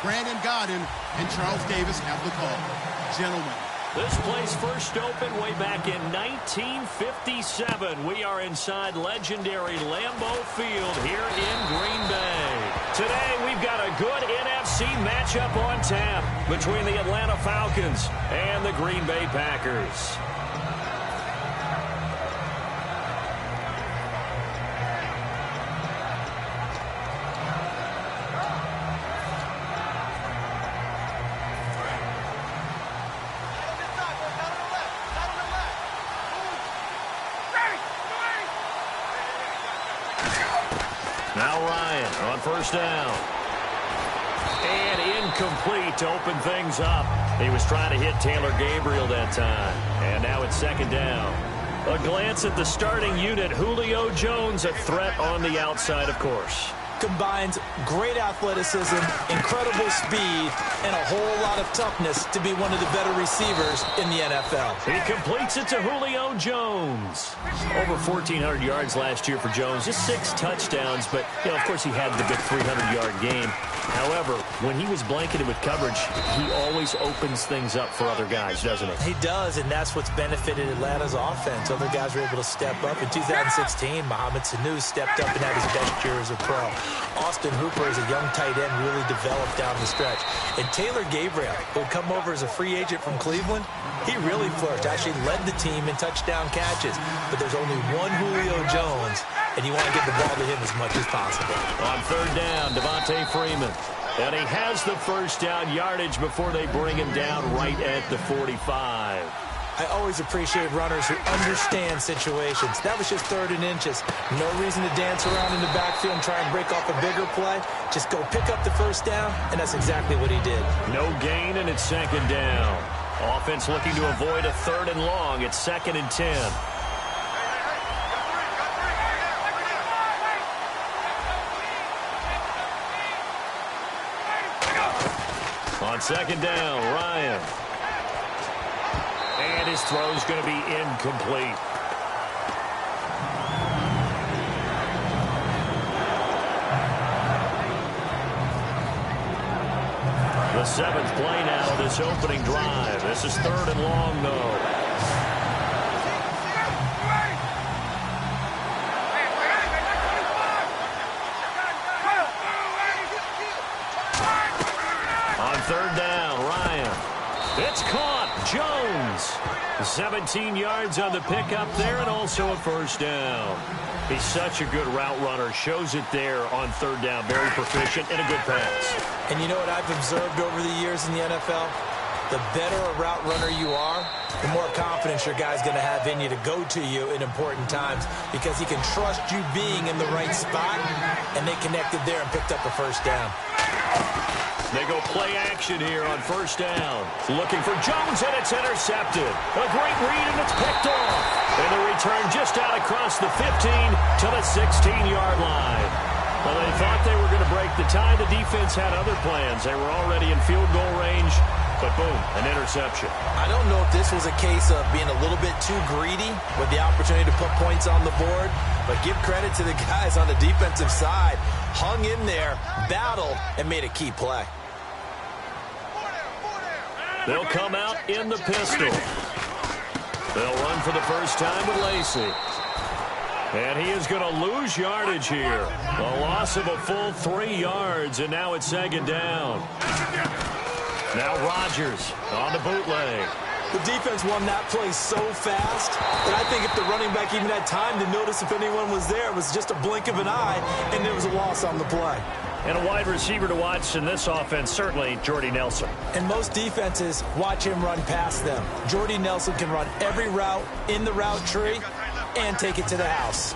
Brandon Godden and Charles Davis have the call. Gentlemen. This place first opened way back in 1957. We are inside legendary Lambeau Field here in Green Bay. Today, we've got a good NFC matchup on tap between the Atlanta Falcons and the Green Bay Packers. Now Ryan on first down. And incomplete to open things up. He was trying to hit Taylor Gabriel that time. And now it's second down. A glance at the starting unit. Julio Jones, a threat on the outside, of course. Combines great athleticism, incredible speed, and a whole lot of toughness to be one of the better receivers in the NFL. He completes it to Julio Jones. Over 1,400 yards last year for Jones, just 6 touchdowns, but, of course he had the big 300-yard game. However, when he was blanketed with coverage, he always opens things up for other guys, doesn't he? He does, and that's what's benefited Atlanta's offense. Other guys were able to step up. In 2016, Mohamed Sanu stepped up and had his best year as a pro. Austin Hooper, as a young tight end, really developed down the stretch. And Taylor Gabriel, who had come over as a free agent from Cleveland, he really flourished. Actually led the team in touchdown catches. But there's only one Julio Jones, and you want to get the ball to him as much as possible. On third down, Devontae Freeman. And he has the first down yardage before they bring him down right at the 45. I always appreciate runners who understand situations. That was just 3rd and inches. No reason to dance around in the backfield and try and break off a bigger play. Just go pick up the first down, and that's exactly what he did. No gain, and it's second down. Offense looking to avoid a 3rd and long. It's 2nd and 10. On second down, Ryan. And his throw is going to be incomplete. The 7th play now of this opening drive. This is 3rd and long, though. On 3rd down, Ryan. It's caught. Jones. 17 yards on the pickup there, and also a first down. He's such a good route runner. Shows it there on 3rd down. Very proficient and a good pass. And you know what I've observed over the years in the NFL? The better a route runner you are, the more confidence your guy's going to have in you to go to you in important times, because he can trust you being in the right spot, and they connected there and picked up a first down. They go play action here on first down. Looking for Jones, and it's intercepted. A great read, and it's picked off. And the return just out across the 15 to the 16-yard line. Well, they thought they were going to break the tie. The defense had other plans. They were already in field goal range, but boom, an interception. I don't know if this was a case of being a little bit too greedy with the opportunity to put points on the board, but give credit to the guys on the defensive side. Hung in there, battled, and made a key play. They'll come out in the pistol. They'll run for the first time with Lacy. And he is going to lose yardage here. A loss of a full 3 yards, and now it's second down. Now Rodgers on the bootleg. The defense won that play so fast that I think if the running back even had time to notice if anyone was there, it was just a blink of an eye, and there was a loss on the play. And a wide receiver to watch in this offense, certainly Jordy Nelson. And most defenses watch him run past them. Jordy Nelson can run every route in the route tree and take it to the house.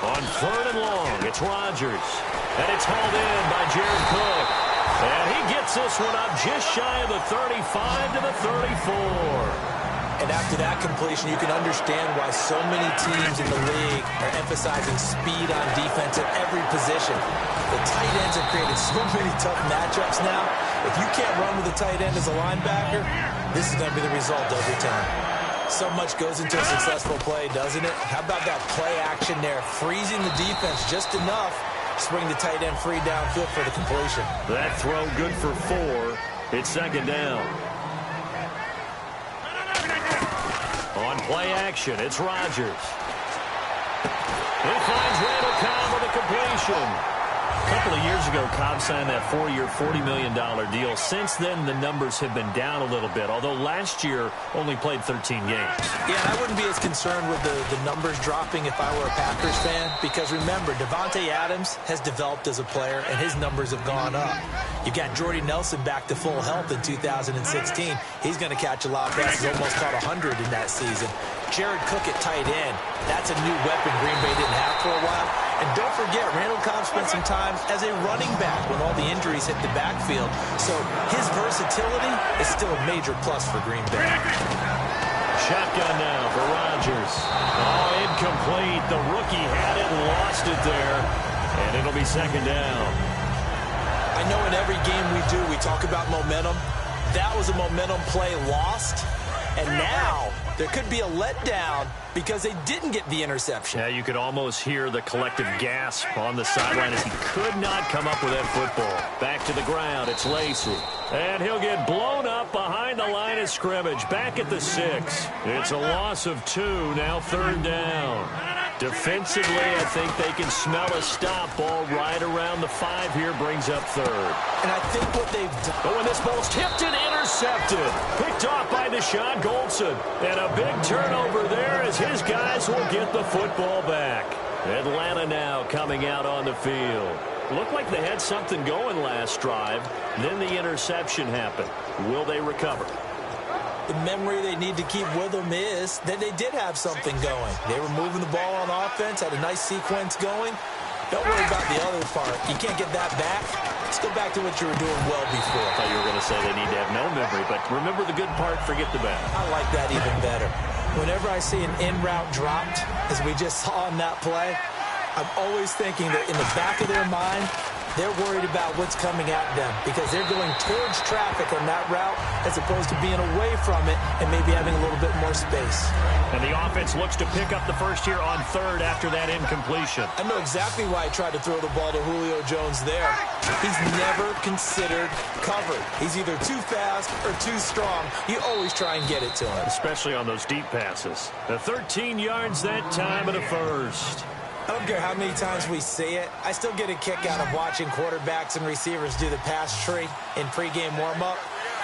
On 3rd and long, it's Rodgers. And it's hauled in by Jared Cook. And he gets this one up just shy of the 35 to the 34. And after that completion, you can understand why so many teams in the league are emphasizing speed on defense at every position. The tight ends have created so many tough matchups now. If you can't run with a tight end as a linebacker, this is going to be the result every time. So much goes into a successful play, doesn't it? How about that play action there? Freezing the defense just enough. Swing the tight end free downfield for the completion. That throw good for 4. It's second down. On play action, it's Rodgers. He finds Randall Cobb with a completion. A couple of years ago, Cobb signed that 4-year, $40 million deal. Since then, the numbers have been down a little bit, although last year only played 13 games. Yeah, and I wouldn't be as concerned with the numbers dropping if I were a Packers fan, because remember, Davante Adams has developed as a player, and his numbers have gone up. You got Jordy Nelson back to full health in 2016. He's going to catch a lot of passes, almost caught 100 in that season. Jared Cook at tight end. That's a new weapon Green Bay didn't have for a while. And don't forget, Randall Cobb spent some time as a running back when all the injuries hit the backfield. So his versatility is still a major plus for Green Bay. Shotgun now for Rodgers. Oh, incomplete. The rookie had it and lost it there. And it'll be second down. I know in every game we do, we talk about momentum. That was a momentum play lost. And now there could be a letdown because they didn't get the interception. Yeah, you could almost hear the collective gasp on the sideline as he could not come up with that football. Back to the ground, it's Lacy. And he'll get blown up behind the line of scrimmage. Back at the 6. It's a loss of 2, now third down. Defensively, I think they can smell a stop. Ball right around the 5 here, brings up third. And I think what they've done... But when this ball's tipped and intercepted, picked off by Deshaun Goldson. And a big turnover there as his guys will get the football back. Atlanta now coming out on the field. Looked like they had something going last drive. Then the interception happened. Will they recover? The memory they need to keep with them is that they did have something going. They were moving the ball on offense, had a nice sequence going. Don't worry about the other part. You can't get that back. Let's go back to what you were doing well before. I thought you were going to say they need to have no memory, but remember the good part, forget the bad. I like that even better. Whenever I see an in route dropped, as we just saw in that play, I'm always thinking that in the back of their mind, they're worried about what's coming at them because they're going towards traffic on that route as opposed to being away from it and maybe having a little bit more space. And the offense looks to pick up the first here on third after that incompletion. I know exactly why I tried to throw the ball to Julio Jones there. He's never considered covered. He's either too fast or too strong. You always try and get it to him. Especially on those deep passes. The 13 yards that time of the first. I don't care how many times we see it. I still get a kick out of watching quarterbacks and receivers do the pass tree in pregame warm-up.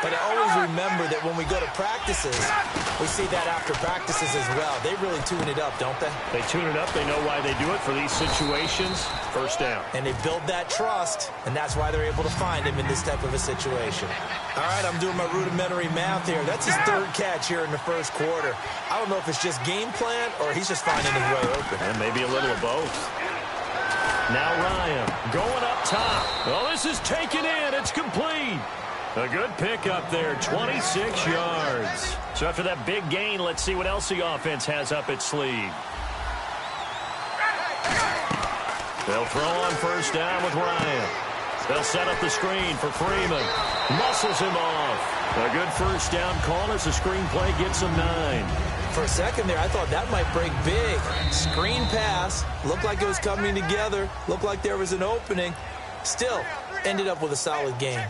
But I always remember that when we go to practices, we see that after practices as well. They really tune it up, don't they? They tune it up. They know why they do it for these situations. First down. And they build that trust, and that's why they're able to find him in this type of a situation. All right, I'm doing my rudimentary math here. That's his third catch here in the first quarter. I don't know if it's just game plan or he's just finding his way open. And maybe a little of both. Now Ryan going up top. Oh, this is taken in. It's complete. A good pickup there, 26 yards. So after that big gain, let's see what else the offense has up its sleeve. They'll throw on first down with Ryan. They'll set up the screen for Freeman. Muscles him off. A good first down call as the screen play gets him 9. For a second there, I thought that might break big. Screen pass. Looked like it was coming together. Looked like there was an opening. Still, ended up with a solid game.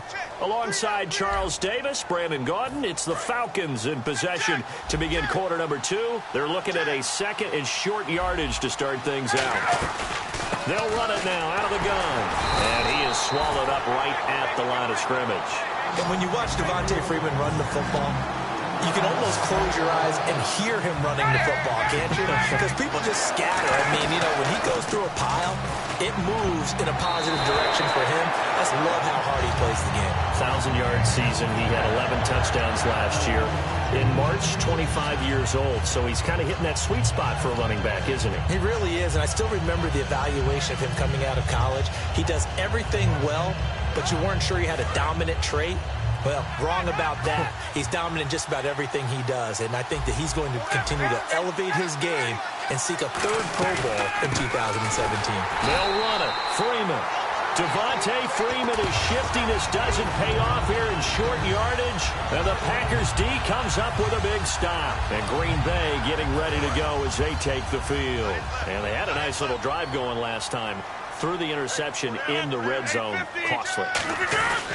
Alongside Charles Davis, Brandon Gaudin, it's the Falcons in possession to begin quarter number 2. They're looking at a second and short yardage to start things out. They'll run it now out of the gun. And he is swallowed up right at the line of scrimmage. And when you watch Devontae Freeman run the football, you can almost close your eyes and hear him running the football, can't you? Because people just scatter. I mean, you know, when he goes through a pile, it moves in a positive direction for him. I just love how hard he plays the game. 1,000-yard season. He had 11 touchdowns last year. In March, 25 years old. So he's kind of hitting that sweet spot for a running back, isn't he? He really is. And I still remember the evaluation of him coming out of college. He does everything well, but you weren't sure he had a dominant trait. Well, wrong about that. He's dominant in just about everything he does, and I think that he's going to continue to elevate his game and seek a third Pro Bowl in 2017. They'll run it. Freeman. Devontae Freeman is shifting. This doesn't pay off here in short yardage. And the Packers D comes up with a big stop. And Green Bay getting ready to go as they take the field. And they had a nice little drive going last time. Threw the interception in the red zone. Costly.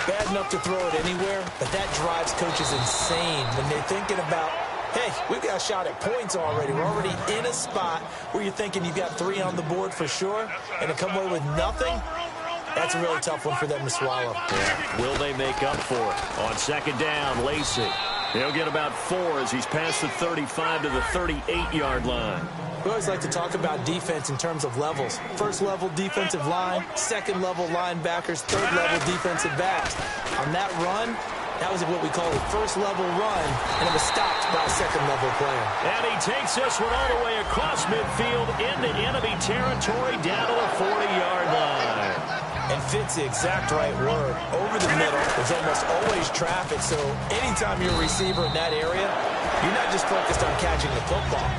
Bad enough to throw it anywhere, but that drives coaches insane when they're thinking about, hey, we've got a shot at points already. We're already in a spot where you're thinking you've got 3 on the board for sure, and to come away with nothing, that's a really tough one for them to swallow. Yeah. Will they make up for it? On second down, Lacey. He'll get about 4 as he's past the 35 to the 38-yard line. We always like to talk about defense in terms of levels. First level defensive line, second level linebackers, third level defensive backs. On that run, that was what we call a first level run, and it was stopped by a second level player. And he takes this one all the way across midfield into enemy territory down to the 40-yard line. And fits the exact right word. Over the middle, there's almost always traffic, so anytime you're a receiver in that area, you're not just focused on catching the football.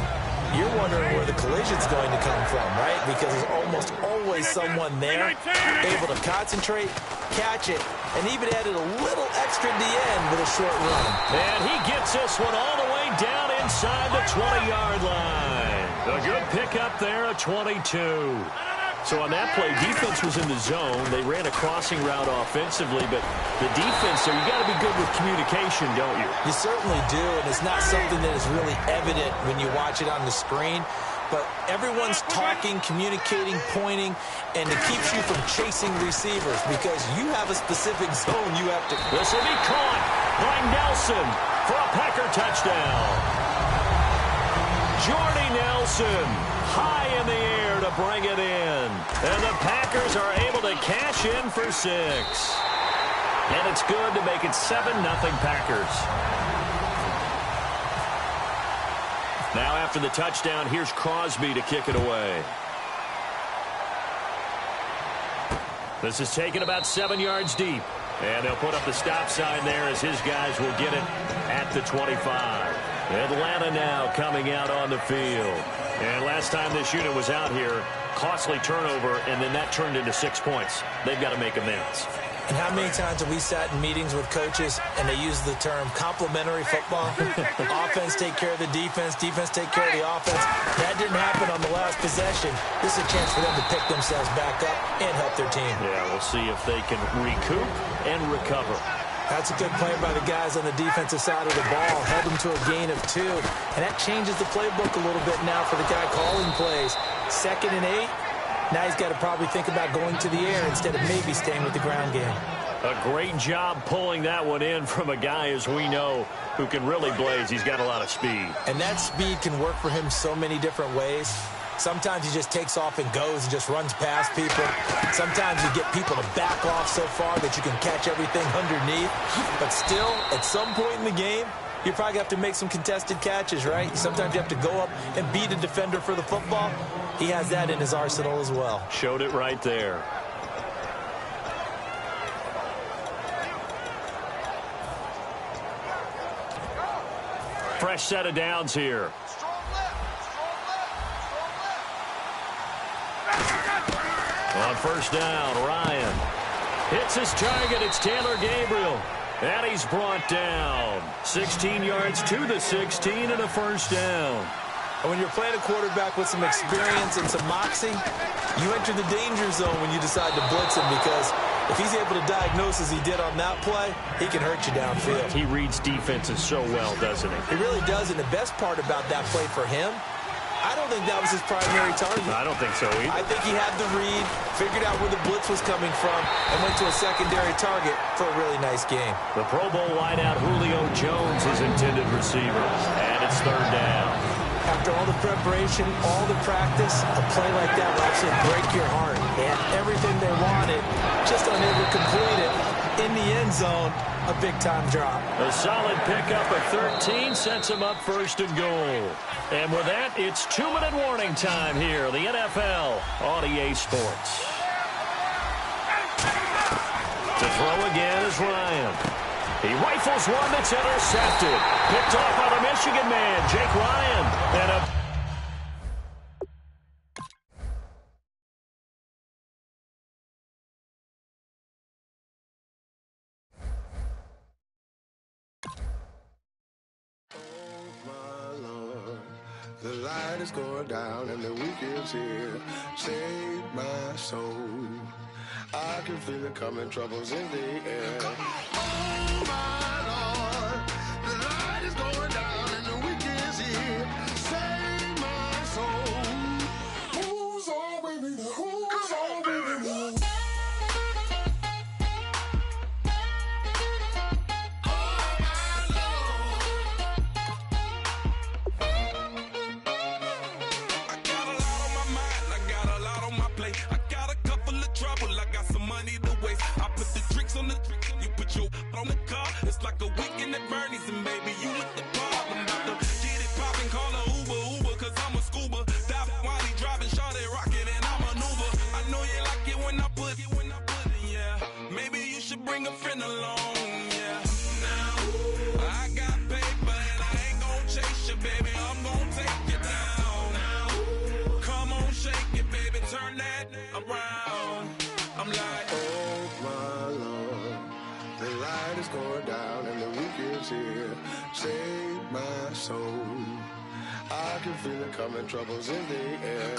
You're wondering where the collision's going to come from, right? Because there's almost always someone there able to concentrate, catch it, and even added a little extra at the end with a short run. And he gets this one all the way down inside the 20-yard line. A good pickup there, a 22. So on that play, defense was in the zone. They ran a crossing route offensively, but the defense there, you got to be good with communication, don't you? You certainly do, and it's not something that is really evident when you watch it on the screen. But everyone's talking, communicating, pointing, and it keeps you from chasing receivers because you have a specific zone you have to. This will be caught by Nelson for a Packer touchdown. Jordy Nelson high in the air to bring it in. And the Packers are able to cash in for 6. And it's good to make it 7-0 Packers. Now after the touchdown, here's Crosby to kick it away. This is taken about 7 yards deep. And they'll put up the stop sign there as his guys will get it at the 25. Atlanta now coming out on the field. And last time this unit was out here, costly turnover, and then that turned into 6 points. They've got to make amends. And how many times have we sat in meetings with coaches and they use the term complementary football? Offense take care of the defense, defense take care of the offense. That didn't happen on the last possession. This is a chance for them to pick themselves back up and help their team. Yeah, we'll see if they can recoup and recover. That's a good play by the guys on the defensive side of the ball. Held them to a gain of 2. And that changes the playbook a little bit now for the guy calling plays. 2nd and 8. Now he's got to probably think about going to the air instead of maybe staying with the ground game. A great job pulling that one in from a guy, as we know, who can really blaze. He's got a lot of speed. And that speed can work for him so many different ways. Sometimes he just takes off and goes and just runs past people. Sometimes you get people to back off so far that you can catch everything underneath. But still, at some point in the game, you probably have to make some contested catches, right? Sometimes you have to go up and beat a defender for the football. He has that in his arsenal as well. Showed it right there. Fresh set of downs here. On first down, Ryan hits his target. It's Taylor Gabriel. And he's brought down. 16 yards to the 16 and a first down. And when you're playing a quarterback with some experience and some moxie, you enter the danger zone when you decide to blitz him, because if he's able to diagnose as he did on that play, he can hurt you downfield. He reads defenses so well, doesn't he? He really does, and the best part about that play for him, I don't think that was his primary target. I don't think so either. I think he had the read, figured out where the blitz was coming from, and went to a secondary target for a really nice game. The Pro Bowl wideout Julio Jones is intended receiver, and it's third down. After all the preparation, all the practice, a play like that will actually break your heart. They had everything they wanted, just unable to complete it. In the end zone, a big-time drop. A solid pickup of 13 sets him up first and goal. And with that, it's 2-minute warning time here, the NFL on EA Sports. To throw again is Ryan. He rifles one that's intercepted. Picked off by the Michigan man, Jake Ryan. And a the light is going down and the week is here. Save my soul. I can feel it coming, troubles in the air. Oh my Lord, the light is going down and the week is here. Save my soul. Who's all with me? Who's all with me? On the car, it's like a weekend at Bernie's, and baby, you look the part. I'm about to get it poppin', call a Uber, cause I'm a scuba. Dive while he driving, shawty rocket, and I maneuver. I know you like it when I put it, yeah. Maybe you should bring a friend along, yeah. Now, I got paper, and I ain't gon' chase you, baby. I'm gon' take you down. Now, come on, shake it, baby, turn that around. I'm like, oh my Lord. The light is going down and the week is here. Save my soul. I can feel it coming, troubles in the air.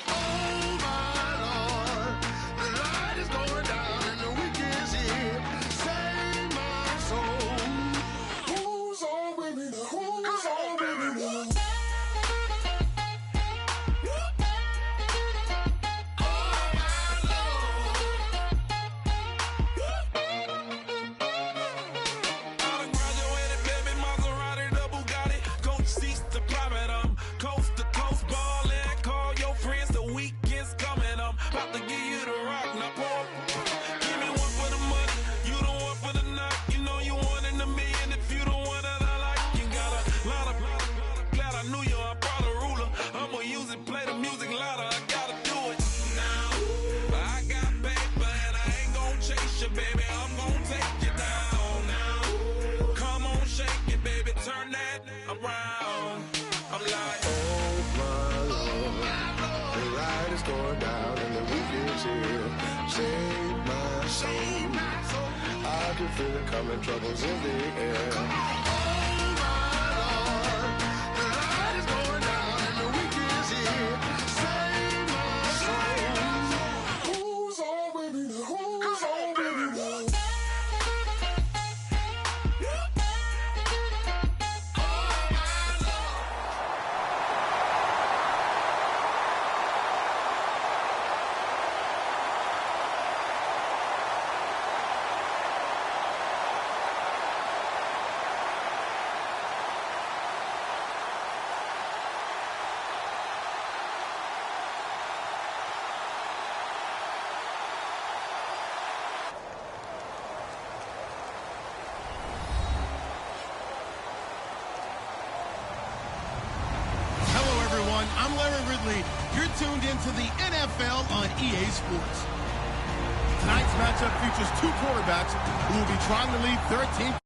Oh my Lord, the light is going down and the week is here. Save my soul. Who's all with me now? Who's all with me now? Going down and the week is here. Save my soul. I can feel it coming, troubles in the air. Oh my Lord, the light is going down and the week is here. Save my soul. Who's all with me now? Who's all with me now? I'm Larry Ridley. You're tuned into the NFL on EA Sports. Tonight's matchup features two quarterbacks who will be trying to lead 13